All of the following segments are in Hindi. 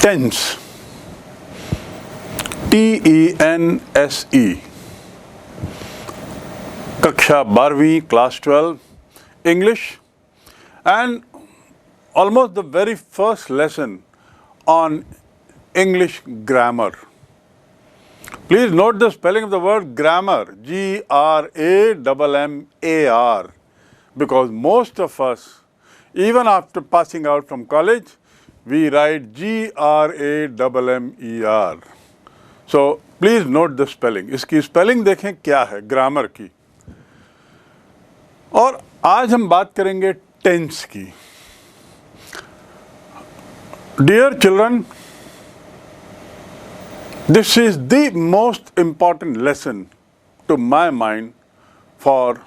टेंस, TENSE, कक्षा 12वीं, class 12 English, and almost the very first lesson on English grammar. Please note the spelling of the word grammar, GRAMMAR, because most of us, even after passing out from college, we write GRAMMER. So please note the spelling. इसकी spelling देखें क्या है grammar की. और आज हम बात करेंगे tense की. Dear children, this is the most important lesson to my mind for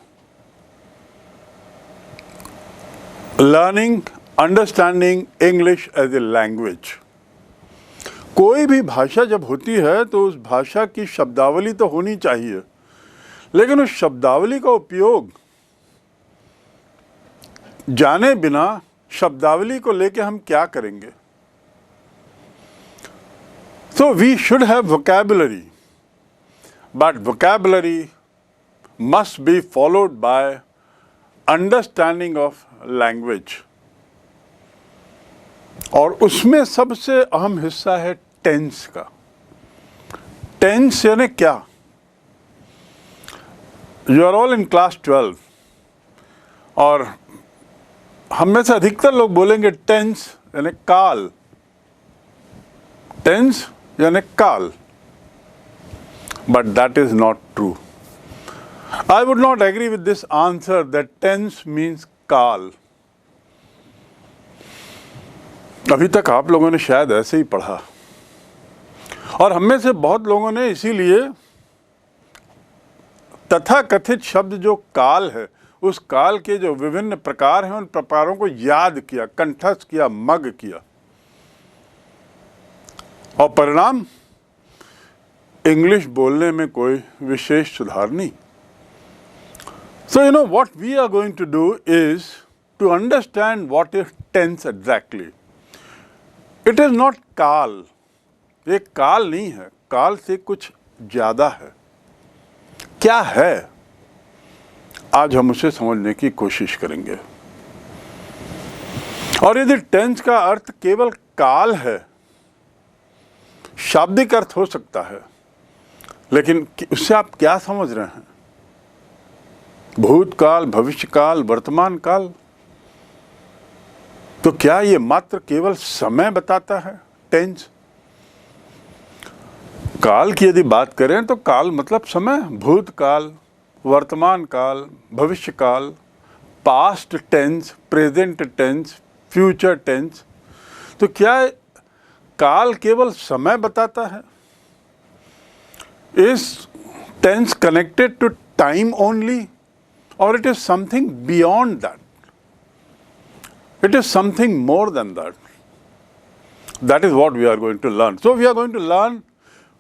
learning, understanding English as a language. कोई भी भाषा जब होती है तो उस भाषा की शब्दावली तो होनी चाहिए, लेकिन उस शब्दावली का उपयोग जाने बिना शब्दावली को लेके हम क्या करेंगे? So we should have vocabulary, but vocabulary must be followed by understanding of language. और उसमें सबसे अहम हिस्सा है टेंस का. टेंस यानी क्या? You are all in class 12 और हम में से अधिकतर लोग बोलेंगे टेंस यानी काल. टेंस यानी काल. But that is not true. I would not agree with this answer that tense means काल. अभी तक आप लोगों ने शायद ऐसे ही पढ़ा और हम में से बहुत लोगों ने इसीलिए तथाकथित शब्द जो काल है, उस काल के जो विभिन्न प्रकार हैं उन प्रकारों को याद किया, कंठस्थ किया, मग किया, और परिणाम इंग्लिश बोलने में कोई विशेष सुधार नहीं. So you know what we are going to do is to understand what is tense exactly. It is not काल. ये काल नहीं है, काल से कुछ ज्यादा है. क्या है? आज हम उसे समझने की कोशिश करेंगे. और यदि टेंस का अर्थ केवल काल है, शाब्दिक अर्थ हो सकता है, लेकिन उससे आप क्या समझ रहे हैं? भूतकाल, भविष्यकाल, वर्तमान काल? तो क्या ये मात्र केवल समय बताता है टेंस? काल की यदि बात करें तो काल मतलब समय. भूतकाल, वर्तमान काल, भविष्यकाल, past tense, present tense, future tense. तो क्या काल केवल समय बताता है? Is tense connected to time only, or it is something beyond that? It is something more than that. That is what we are going to learn. So we are going to learn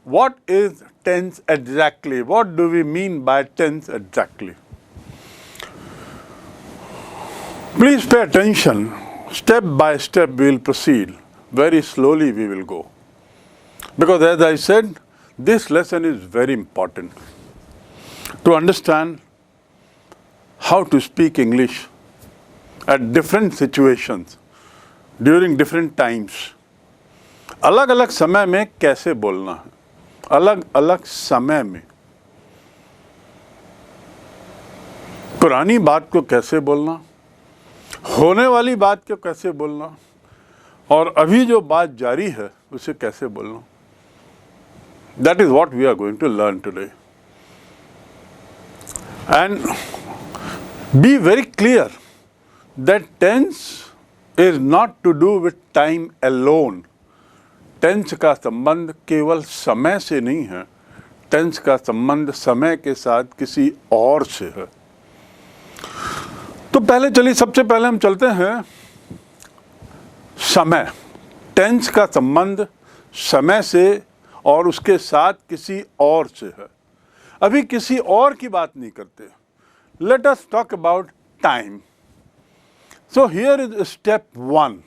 what is tense exactly. What do we mean by tense exactly? Please pay attention. Step by step we will proceed. Very slowly we will go. Because as I said, this lesson is very important to understand how to speak English at different situations, during different times. अलग अलग समय में कैसे बोलना है, अलग अलग समय में. पुरानी बात को कैसे बोलना, होने वाली बात को कैसे बोलना, और अभी जो बात जारी है उसे कैसे बोलना. That is what we are going to learn today. And be very clear that tense is not to do with time alone. Tense का संबंध केवल समय से नहीं है. टेंस का संबंध समय के साथ किसी और से है. तो पहले चलिए, सबसे पहले हम चलते हैं समय. टेंस का संबंध समय से और उसके साथ किसी और से है. अभी किसी और की बात नहीं करते. Let us talk about time. So here is step 1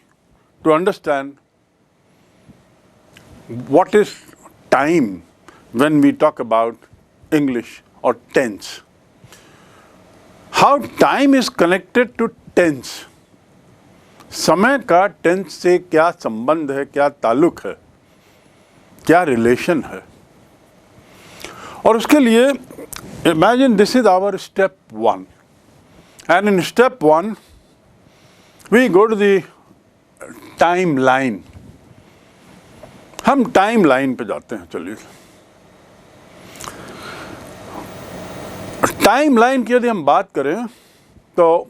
to understand what is time when we talk about English or tense. How time is connected to tense. समय का टेंस से क्या संबंध है, क्या ताल्लुक है, क्या रिलेशन है. और उसके लिए imagine this is our step 1 and in step 1 we go to the timeline. हम टाइम लाइन पे जाते हैं. चलिए, टाइम लाइन की यदि हम बात करें तो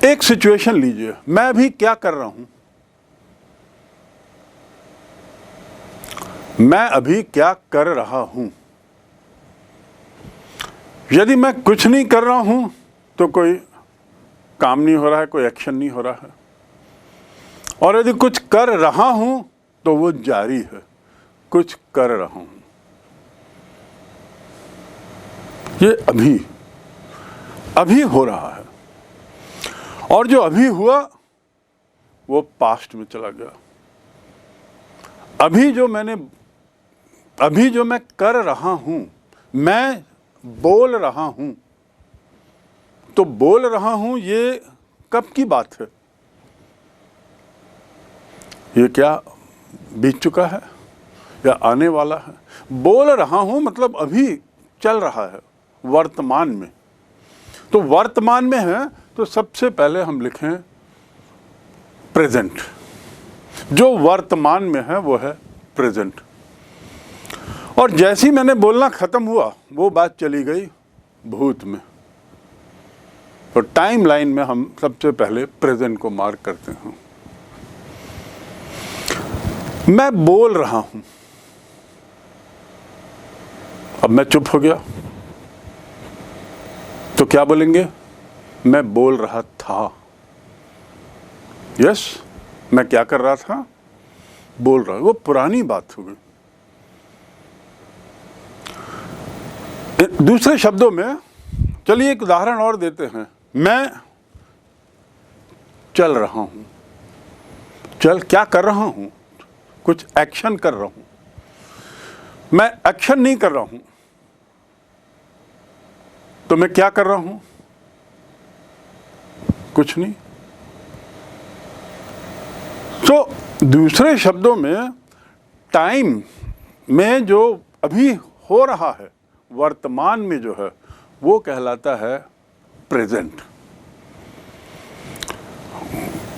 एक सिचुएशन लीजिए. मैं अभी क्या कर रहा हूं, मैं अभी क्या कर रहा हूं. यदि मैं कुछ नहीं कर रहा हूं तो कोई काम नहीं हो रहा है, कोई एक्शन नहीं हो रहा है. और यदि कुछ कर रहा हूं तो वो जारी है, कुछ कर रहा हूं. ये अभी हो रहा है. और जो अभी हुआ वो पास्ट में चला गया. अभी जो मैं कर रहा हूं, मैं बोल रहा हूं, तो बोल रहा हूं ये कब की बात है? ये क्या बीत चुका है या आने वाला है? बोल रहा हूं मतलब अभी चल रहा है, वर्तमान में. तो वर्तमान में है तो सबसे पहले हम लिखें प्रेजेंट. जो वर्तमान में है वो है प्रेजेंट. और जैसे ही मैंने बोलना खत्म हुआ वो बात चली गई भूत में. तो टाइम लाइन में हम सबसे पहले प्रेजेंट को मार्क करते हैं. मैं बोल रहा हूं, अब मैं चुप हो गया तो क्या बोलेंगे? मैं बोल रहा था. यस, मैं क्या कर रहा था? बोल रहा. वो पुरानी बात हो गई. दूसरे शब्दों में चलिए एक उदाहरण और देते हैं. मैं चल रहा हूं. क्या कर रहा हूं? कुछ एक्शन कर रहा हूं. मैं एक्शन नहीं कर रहा हूं तो मैं क्या कर रहा हूं? कुछ नहीं. तो दूसरे शब्दों में टाइम में जो अभी हो रहा है, वर्तमान में जो है, वो कहलाता है प्रेजेंट.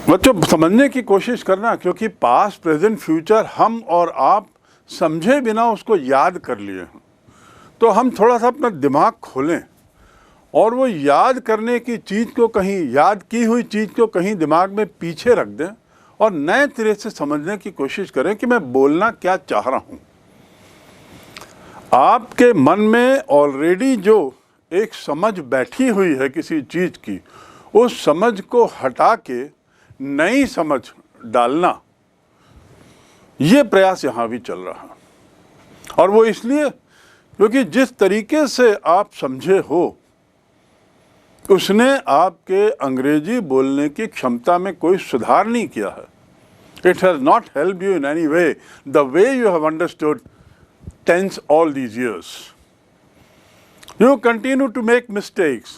बच्चों समझने की कोशिश करना, क्योंकि पास्ट प्रेजेंट फ्यूचर हम और आप समझे बिना उसको याद कर लिए हैं. तो हम थोड़ा सा अपना दिमाग खोलें और वो याद करने की चीज़ को कहीं, याद की हुई चीज़ को कहीं दिमाग में पीछे रख दें और नए तरह से समझने की कोशिश करें कि मैं बोलना क्या चाह रहा हूँ. आपके मन में ऑलरेडी जो एक समझ बैठी हुई है किसी चीज़ की, उस समझ को हटा के नई समझ डालना, ये प्रयास यहाँ भी चल रहा है. और वो इसलिए क्योंकि जिस तरीके से आप समझे हो उसने आपके अंग्रेजी बोलने की क्षमता में कोई सुधार नहीं किया है. It has not help you in any way the way you have understood tense all these years. You continue to make mistakes,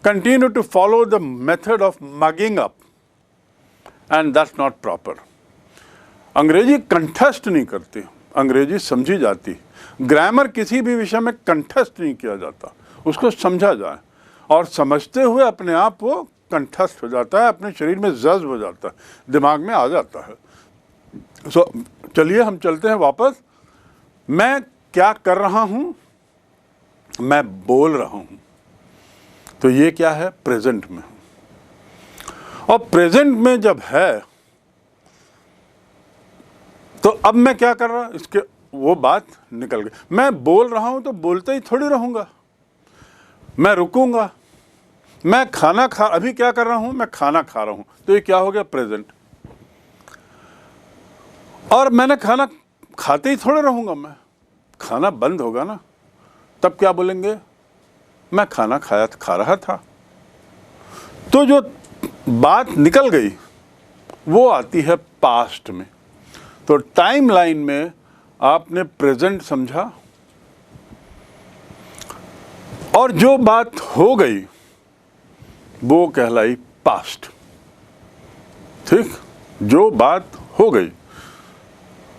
continue to follow the method of mugging up, and that's not proper. अंग्रेजी कंठस्थ नहीं करती, अंग्रेजी समझी जाती. ग्रामर किसी भी विषय में कंठस्थ नहीं किया जाता, उसको समझा जाए और समझते हुए अपने आप वो कंठस्थ हो जाता है, अपने शरीर में जज्ब हो जाता है, दिमाग में आ जाता है. चलिए हम चलते हैं वापस. मैं क्या कर रहा हूं? मैं बोल रहा हूं. तो ये क्या है? प्रेजेंट में. और प्रेजेंट में जब है तो अब मैं क्या कर रहा, इसके वो बात निकल गई. मैं बोल रहा हूं तो बोलते ही थोड़ी रहूंगा, मैं रुकूंगा. मैं अभी क्या कर रहा हूं? मैं खाना खा रहा हूं. तो ये क्या हो गया? प्रेजेंट. और मैंने खाना खाते ही थोड़े रहूंगा, मैं खाना बंद होगा ना, तब क्या बोलेंगे? मैं खाना खा रहा था. तो जो बात निकल गई वो आती है पास्ट में। तो टाइमलाइन में आपने प्रेजेंट समझा और जो बात हो गई वो कहलाई पास्ट। ठीक, जो बात हो गई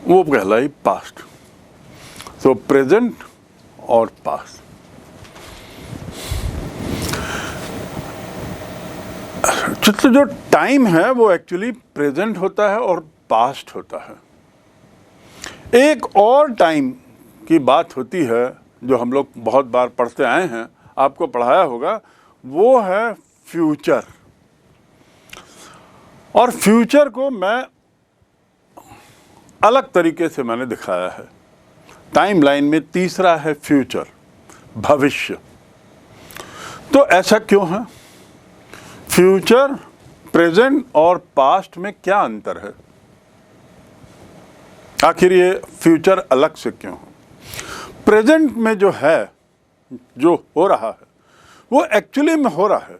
वो कहलाई पास्ट। तो प्रेजेंट और पास्ट। तो जो टाइम है वो एक्चुअली प्रेजेंट होता है और पास्ट होता है। एक और टाइम की बात होती है जो हम लोग बहुत बार पढ़ते आए हैं, आपको पढ़ाया होगा, वो है फ्यूचर। और फ्यूचर को मैं अलग तरीके से मैंने दिखाया है। टाइमलाइन में तीसरा है फ्यूचर, भविष्य। तो ऐसा क्यों है? फ्यूचर, प्रेजेंट और पास्ट में क्या अंतर है? आखिर ये फ्यूचर अलग से क्यों है? प्रेजेंट में जो है, जो हो रहा है, वो एक्चुअली में हो रहा है,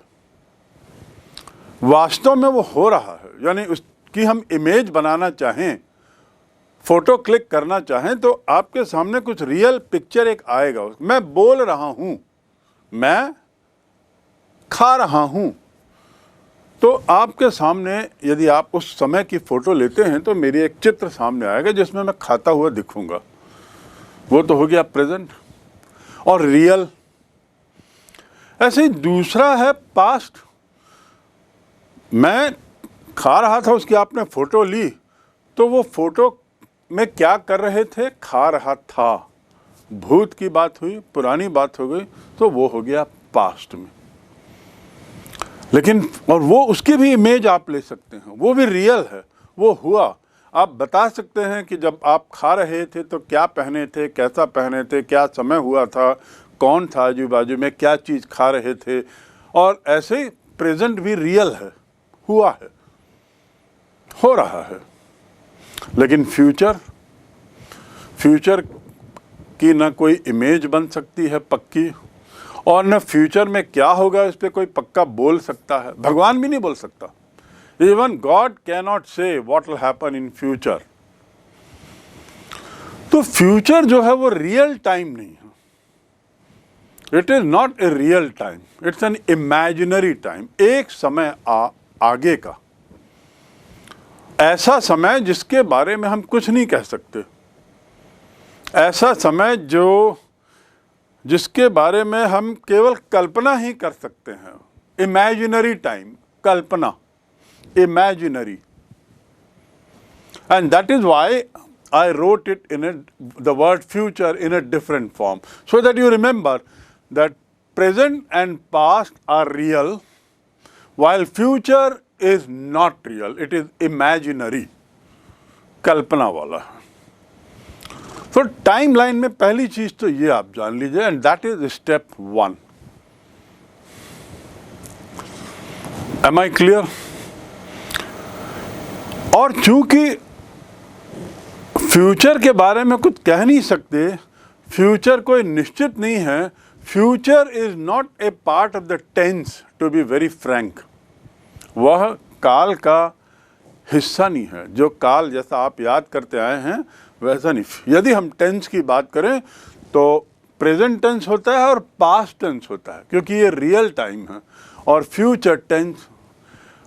वास्तव में वो हो रहा है। यानी उसकी हम इमेज बनाना चाहें, फोटो क्लिक करना चाहें, तो आपके सामने कुछ रियल पिक्चर एक आएगा। मैं बोल रहा हूं, मैं खा रहा हूं, तो आपके सामने यदि आप उस समय की फोटो लेते हैं तो मेरी एक चित्र सामने आएगा जिसमें मैं खाता हुआ दिखूंगा। वो तो हो गया प्रेजेंट और रियल। ऐसे ही दूसरा है पास्ट। मैं खा रहा था, उसकी आपने फोटो ली, तो वो फोटो में क्या कर रहे थे? खा रहा था। भूत की बात हुई, पुरानी बात हो गई, तो वो हो गया पास्ट में। लेकिन और वो उसकी भी इमेज आप ले सकते हैं, वो भी रियल है, वो हुआ। आप बता सकते हैं कि जब आप खा रहे थे तो क्या पहने थे, कैसा पहने थे, क्या समय हुआ था, कौन था आजू बाजू में, क्या चीज़ खा रहे थे। और ऐसे ही प्रेजेंट भी रियल है, हुआ है, हो रहा है। लेकिन फ्यूचर की ना कोई इमेज बन सकती है पक्की, और न फ्यूचर में क्या होगा इस पर कोई पक्का बोल सकता है। भगवान भी नहीं बोल सकता। इवन गॉड कैन नॉट से what will happen in future. तो फ्यूचर जो है वो रियल टाइम नहीं है। It is not a real time, it's an imaginary time. एक समय आगे का, ऐसा समय जिसके बारे में हम कुछ नहीं कह सकते, ऐसा समय जिसके बारे में हम केवल कल्पना ही कर सकते हैं। Imaginary time, Kalpana, imaginary. And that is why I wrote it the word future in a different form, so that you remember that present and past are real, while future is not real, it is imaginary, कल्पना वाला। तो टाइमलाइन में पहली चीज तो ये आप जान लीजिए, and that is step 1. Am I clear? और चूंकि फ्यूचर के बारे में कुछ कह नहीं सकते, फ्यूचर कोई निश्चित नहीं है, future is not a part of the tense, to be very frank. वह काल का हिस्सा नहीं है। जो काल जैसा आप याद करते आए हैं वैसा नहीं। यदि हम टेंस की बात करें तो प्रेजेंट टेंस होता है और पास्ट टेंस होता है, क्योंकि ये रियल टाइम है, और फ्यूचर टेंस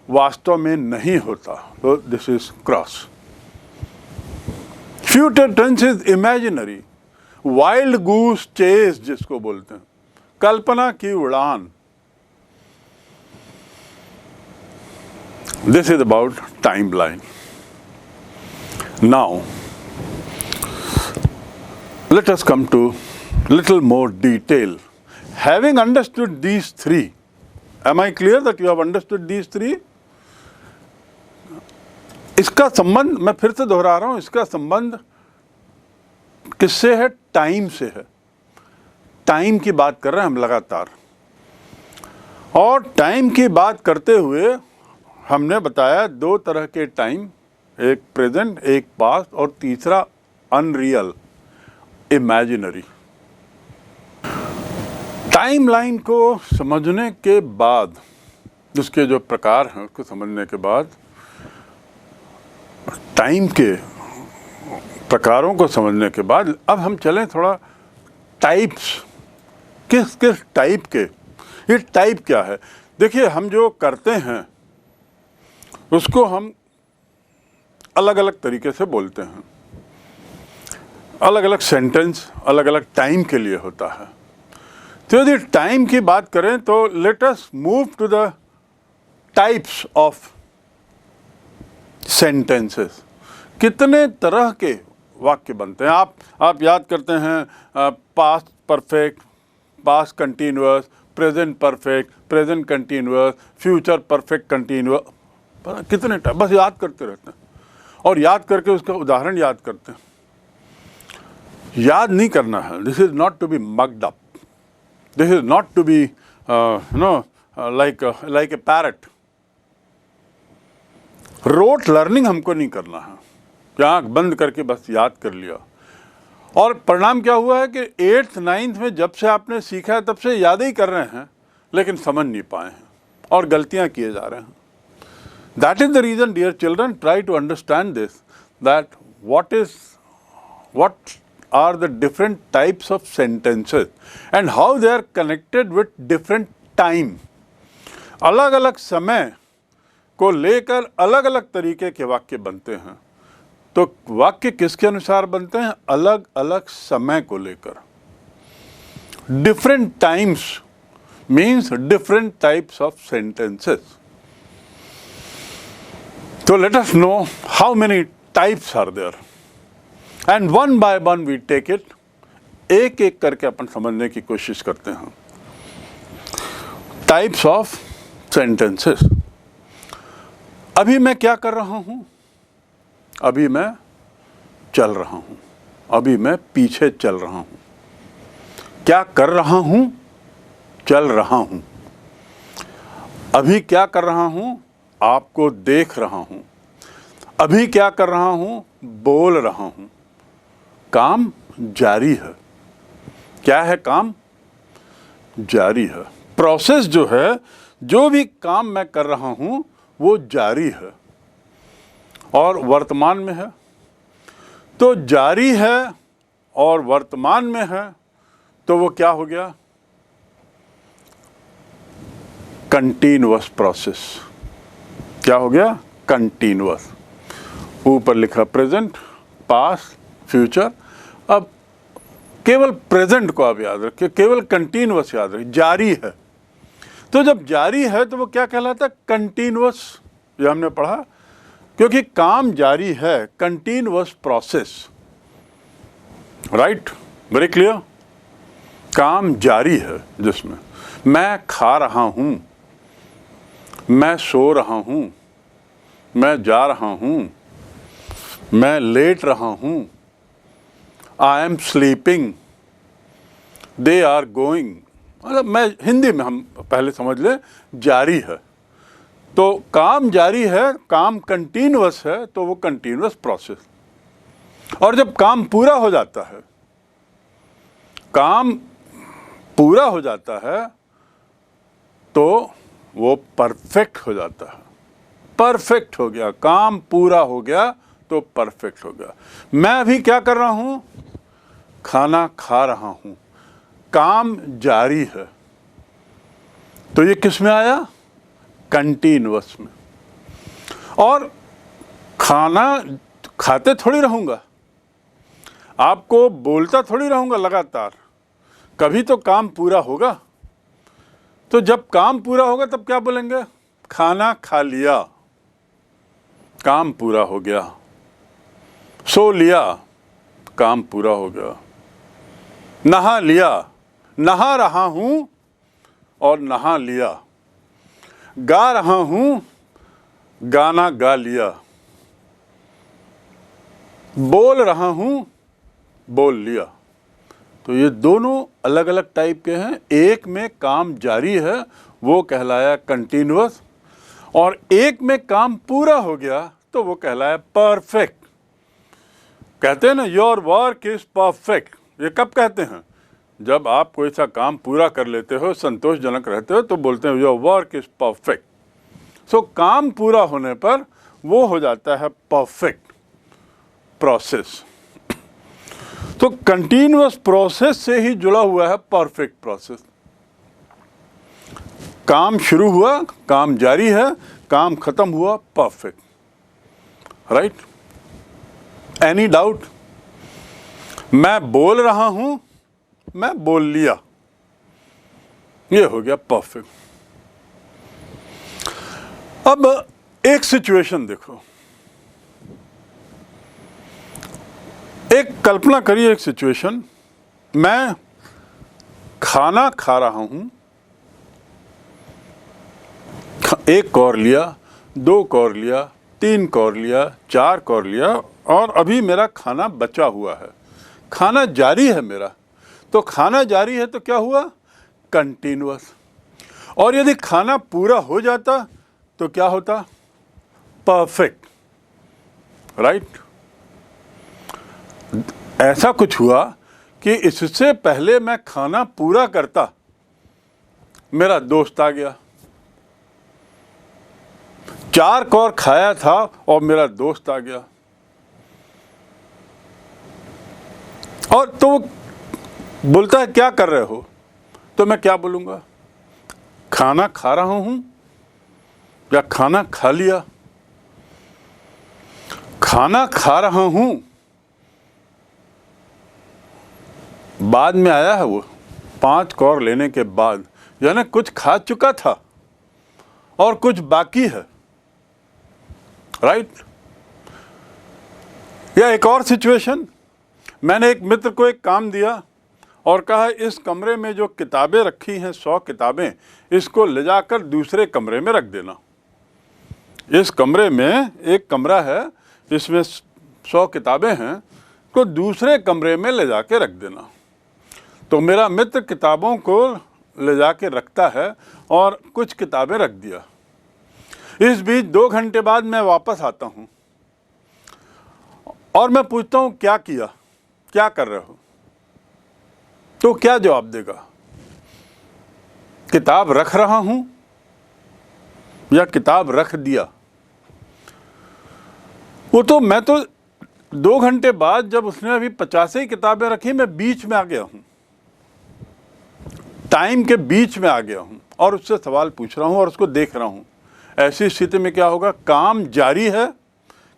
वास्तव में नहीं होता। तो this is cross. Future tense is imaginary, wild goose chase जिसको बोलते हैं, कल्पना की उड़ान। This is about timeline. Now let us come to little more detail. Having understood these three, am I clear that you have understood these three? इसका संबंध, मैं फिर से दोहरा रहा हूं, इसका संबंध किससे है? टाइम से है। टाइम की बात कर रहे हैं हम लगातार, और टाइम की बात करते हुए हमने बताया दो तरह के टाइम, एक प्रेजेंट, एक पास्ट, और तीसरा अनरियल, इमेजिनरी। टाइमलाइन को समझने के बाद, उसके जो प्रकार हैं उसको समझने के बाद, टाइम के प्रकारों को समझने के बाद अब हम चलें थोड़ा टाइप्स, किस किस टाइप के, ये टाइप क्या है। देखिए, हम जो करते हैं उसको हम अलग अलग तरीके से बोलते हैं, अलग अलग सेंटेंस अलग अलग टाइम के लिए होता है। तो यदि टाइम की बात करें तो let us move to the types of sentences. कितने तरह के वाक्य बनते हैं। आप याद करते हैं past perfect, past continuous, present perfect, present continuous, future perfect continuous, कितने टाइप, बस याद करते रहते हैं और याद करके उसका उदाहरण याद करते हैं। याद नहीं करना है। This is not to be mugged up, this is not to be like a parrot. Rote learning हमको नहीं करना है कि आँख बंद करके बस याद कर लिया। और परिणाम क्या हुआ है कि 8th 9th में जब से आपने सीखा है तब से याद ही कर रहे हैं लेकिन समझ नहीं पाए हैं और गलतियां किए जा रहे हैं। That is the reason dear children, try to understand this, that what are the different types of sentences and how they are connected with different time। अलग अलग समय को लेकर अलग अलग तरीके के वाक्य बनते हैं। तो वाक्य किसके अनुसार बनते हैं? अलग अलग समय को लेकर। Different times means different types of sentences. तो let us know how many types are there and one by one we take it. एक एक करके अपन समझने की कोशिश करते हैं। Types of sentences. अभी मैं क्या कर रहा हूं? अभी मैं चल रहा हूं, अभी मैं पीछे चल रहा हूं। क्या कर रहा हूं? चल रहा हूं। अभी क्या कर रहा हूं? आपको देख रहा हूं। अभी क्या कर रहा हूं? बोल रहा हूं। काम जारी है। क्या है? काम जारी है। प्रोसेस जो है, जो भी काम मैं कर रहा हूं वो जारी है और वर्तमान में है। तो जारी है और वर्तमान में है तो वो क्या हो गया? Continuous process. क्या हो गया? कंटिन्यूअस। ऊपर लिखा प्रेजेंट, पास्ट, फ्यूचर। अब केवल प्रेजेंट को आप याद रखिए, केवल कंटिन्यूअस याद रखिए। जारी है, तो जब जारी है तो वो क्या कहलाता है? कंटिन्यूअस। ये हमने पढ़ा, क्योंकि काम जारी है, continuous process. Right, very clear. काम जारी है जिसमें मैं खा रहा हूं, मैं सो रहा हूं, मैं जा रहा हूं, मैं लेट रहा हूं, I am sleeping, they are going. मतलब मैं हिंदी में हम पहले समझ लें, जारी है। तो काम जारी है, काम कंटिन्यूअस है, तो वो कंटिन्यूअस प्रोसेस। और जब काम पूरा हो जाता है, काम पूरा हो जाता है तो वो परफेक्ट हो जाता है। परफेक्ट हो गया, काम पूरा हो गया तो परफेक्ट हो गया। मैं अभी क्या कर रहा हूं? खाना खा रहा हूं। काम जारी है, तो ये किस में आया? कंटिन्यूअस में। और खाना खाते थोड़ी रहूंगा, आपको बोलता थोड़ी रहूंगा लगातार, कभी तो काम पूरा होगा। तो जब काम पूरा होगा तब क्या बोलेंगे? खाना खा लिया, काम पूरा हो गया। सो लिया, काम पूरा हो गया। नहा लिया, नहा रहा हूं और नहा लिया। गा रहा हूं, गाना गा लिया। बोल रहा हूं, बोल लिया। तो ये दोनों अलग अलग टाइप के हैं। एक में काम जारी है, वो कहलाया कंटिन्यूअस, और एक में काम पूरा हो गया तो वो कहलाया परफेक्ट। कहते हैं ना, योर वर्क इज परफेक्ट। ये कब कहते हैं? जब आप कोई सा काम पूरा कर लेते हो, संतोषजनक रहते हो, तो बोलते हैं योर वर्क इज परफेक्ट। सो काम पूरा होने पर वो हो जाता है परफेक्ट प्रोसेस। तो कंटिन्यूअस प्रोसेस से ही जुड़ा हुआ है परफेक्ट प्रोसेस। काम शुरू हुआ, काम जारी है, काम खत्म हुआ, परफेक्ट। राइट? Any doubt? मैं बोल रहा हूं, मैं बोल लिया, ये हो गया परफेक्ट। अब एक सिचुएशन देखो, एक कल्पना करिए, एक सिचुएशन, मैं खाना खा रहा हूं, एक कौर लिया, 2 कौर लिया, 3 कौर लिया, 4 कौर लिया, और अभी मेरा खाना बचा हुआ है, खाना जारी है मेरा। तो खाना जारी है तो क्या हुआ? कंटिन्यूअस। और यदि खाना पूरा हो जाता तो क्या होता? परफेक्ट। राइट? ऐसा कुछ हुआ कि इससे पहले मैं खाना पूरा करता, मेरा दोस्त आ गया, 4 कौर खाया था और मेरा दोस्त आ गया, और तो वो बोलता है क्या कर रहे हो? तो मैं क्या बोलूँगा? खाना खा रहा हूँ या खाना खा लिया? खाना खा रहा हूँ बाद में आया है, वो 5 कौर लेने के बाद, यानी कुछ खा चुका था और कुछ बाकी है। राइट? या एक और सिचुएशन, मैंने एक मित्र को एक काम दिया और कहा इस कमरे में जो किताबें रखी हैं 100 किताबें, इसको ले जाकर दूसरे कमरे में रख देना। इस कमरे में एक कमरा है, इसमें 100 किताबें हैं, तो दूसरे कमरे में ले जाके रख देना। तो मेरा मित्र किताबों को ले जाके रखता है और कुछ किताबें रख दिया। इस बीच 2 घंटे बाद मैं वापस आता हूँ और मैं पूछता हूँ क्या किया, क्या कर रहे हो? तो क्या जवाब देगा? किताब रख रहा हूं या किताब रख दिया? वो तो मैं तो 2 घंटे बाद, जब उसने अभी 50 ही किताबें रखी, मैं बीच में आ गया हूं, टाइम के बीच में आ गया हूं और उससे सवाल पूछ रहा हूं और उसको देख रहा हूं। ऐसी स्थिति में क्या होगा? काम जारी है,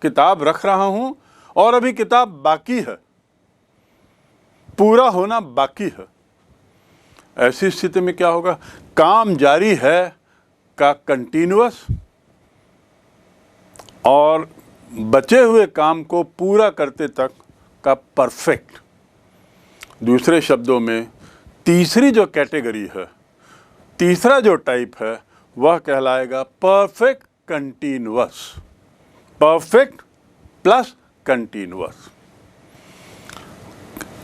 किताब रख रहा हूं और अभी किताब बाकी है, पूरा होना बाकी है। ऐसी स्थिति में क्या होगा? काम जारी है का कंटिन्यूअस और बचे हुए काम को पूरा करते तक का परफेक्ट। दूसरे शब्दों में तीसरी जो कैटेगरी है, तीसरा जो टाइप है, वह कहलाएगा perfect continuous. Perfect plus continuous.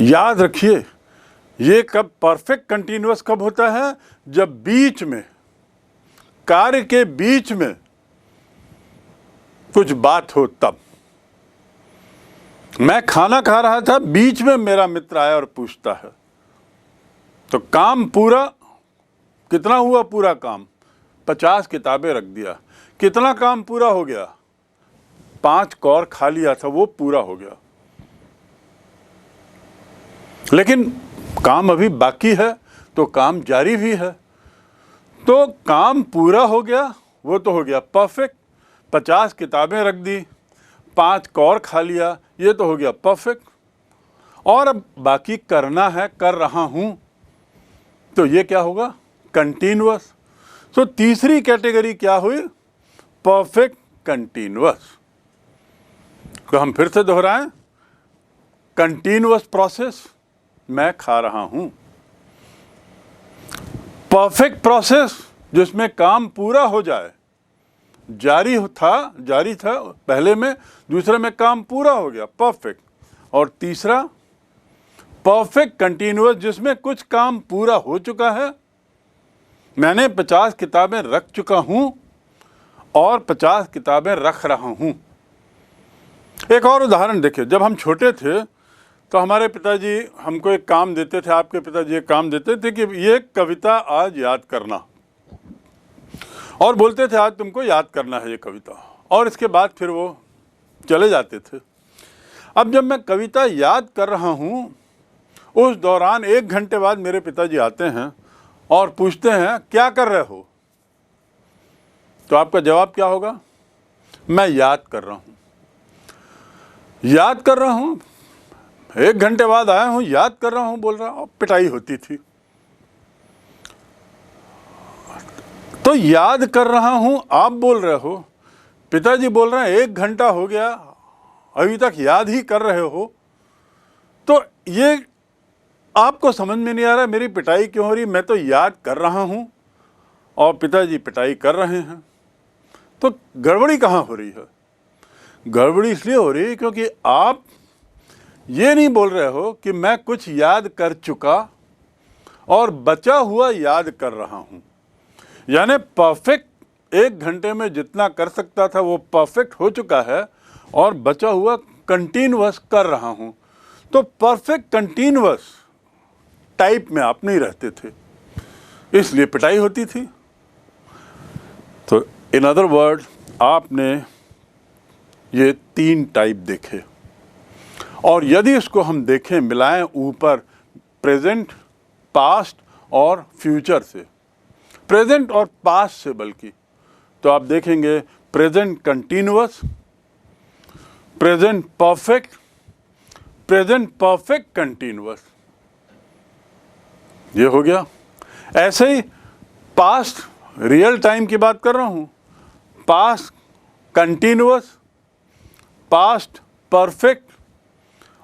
याद रखिए, ये कब परफेक्ट कंटिन्यूअस कब होता है? जब बीच में, कार्य के बीच में कुछ बात हो तब। मैं खाना खा रहा था, बीच में मेरा मित्र आया और पूछता है, तो काम पूरा कितना हुआ? पूरा काम 50 किताबें रख दिया। कितना काम पूरा हो गया? 5 कौर खा लिया था, वो पूरा हो गया। लेकिन काम अभी बाकी है, तो काम जारी भी है। तो काम पूरा हो गया, वो तो हो गया परफेक्ट। 50 किताबें रख दी, 5 कौर खा लिया, ये तो हो गया परफेक्ट। और अब बाकी करना है, कर रहा हूं, तो ये क्या होगा? कंटिन्यूअस। तो तीसरी कैटेगरी क्या हुई? Perfect continuous. तो हम फिर से दोहराएं, कंटिन्यूअस प्रोसेस, मैं खा रहा हूं। परफेक्ट प्रोसेस, जिसमें काम पूरा हो जाए, जारी था पहले में, दूसरे में काम पूरा हो गया, परफेक्ट। और तीसरा परफेक्ट कंटिन्यूअस, जिसमें कुछ काम पूरा हो चुका है, मैंने 50 किताबें रख चुका हूं और 50 किताबें रख रहा हूं। एक और उदाहरण देखिए, जब हम छोटे थे तो हमारे पिताजी हमको एक काम देते थे, आपके पिताजी एक काम देते थे कि ये कविता आज याद करना, और बोलते थे आज तुमको याद करना है ये कविता। और इसके बाद फिर वो चले जाते थे। अब जब मैं कविता याद कर रहा हूँ, उस दौरान 1 घंटे बाद मेरे पिताजी आते हैं और पूछते हैं क्या कर रहे हो, तो आपका जवाब क्या होगा? मैं याद कर रहा हूँ। याद कर रहा हूँ, 1 घंटे बाद आया हूँ, याद कर रहा हूँ बोल रहा, और पिटाई होती थी। तो याद कर रहा हूँ आप बोल रहे हो, पिताजी बोल रहे हैं 1 घंटा हो गया अभी तक याद ही कर रहे हो, तो ये आपको समझ में नहीं आ रहा मेरी पिटाई क्यों हो रही? मैं तो याद कर रहा हूँ और पिताजी पिटाई कर रहे हैं, तो गड़बड़ी कहाँ हो रही है? गड़बड़ी इसलिए हो रही है क्योंकि आप ये नहीं बोल रहे हो कि मैं कुछ याद कर चुका और बचा हुआ याद कर रहा हूँ। यानी परफेक्ट 1 घंटे में जितना कर सकता था वो परफेक्ट हो चुका है और बचा हुआ कंटिन्यूअस कर रहा हूँ। तो परफेक्ट कंटिन्यूअस टाइप में आप नहीं रहते थे, इसलिए पिटाई होती थी। तो इन अदर वर्ड, आपने ये 3 टाइप देखे, और यदि इसको हम देखें, मिलाएं ऊपर प्रेजेंट, पास्ट और फ्यूचर से, प्रेजेंट और पास्ट से बल्कि, तो आप देखेंगे present continuous, present perfect, present perfect continuous, ये हो गया। ऐसे ही पास्ट रियल टाइम की बात कर रहा हूँ, पास्ट कंटिन्यूअस, पास्ट परफेक्ट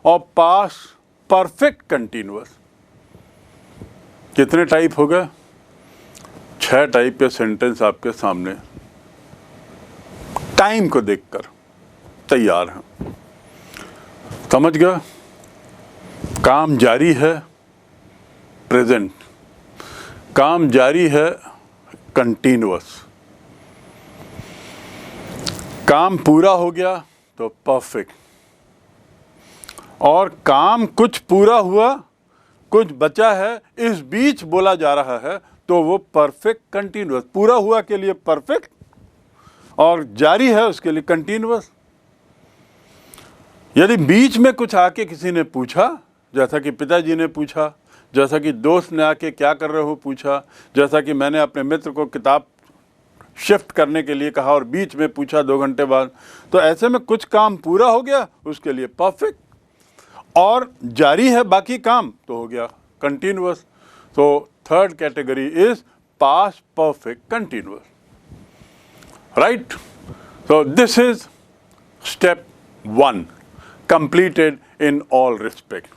और पास्ट परफेक्ट कंटिन्यूअस। कितने टाइप हो गए? 6 टाइप के सेंटेंस आपके सामने टाइम को देखकर तैयार हैं। समझ गए? काम जारी है, प्रेजेंट, काम जारी है कंटिन्यूअस, काम पूरा हो गया तो परफेक्ट, और काम कुछ पूरा हुआ, कुछ बचा है, इस बीच बोला जा रहा है, तो वो परफेक्ट कंटिन्यूअस। पूरा हुआ के लिए परफेक्ट और जारी है उसके लिए कंटिन्यूअस। यदि बीच में कुछ आके किसी ने पूछा, जैसा कि पिताजी ने पूछा, जैसा कि दोस्त ने आके क्या कर रहे हो पूछा, जैसा कि मैंने अपने मित्र को किताब शिफ्ट करने के लिए कहा और बीच में पूछा 2 घंटे बाद, तो ऐसे में कुछ काम पूरा हो गया, उसके लिए परफेक्ट, और जारी है बाकी काम, तो हो गया कंटिन्यूअस। तो third category is past perfect continuous, right? So this is step 1, completed in all respect.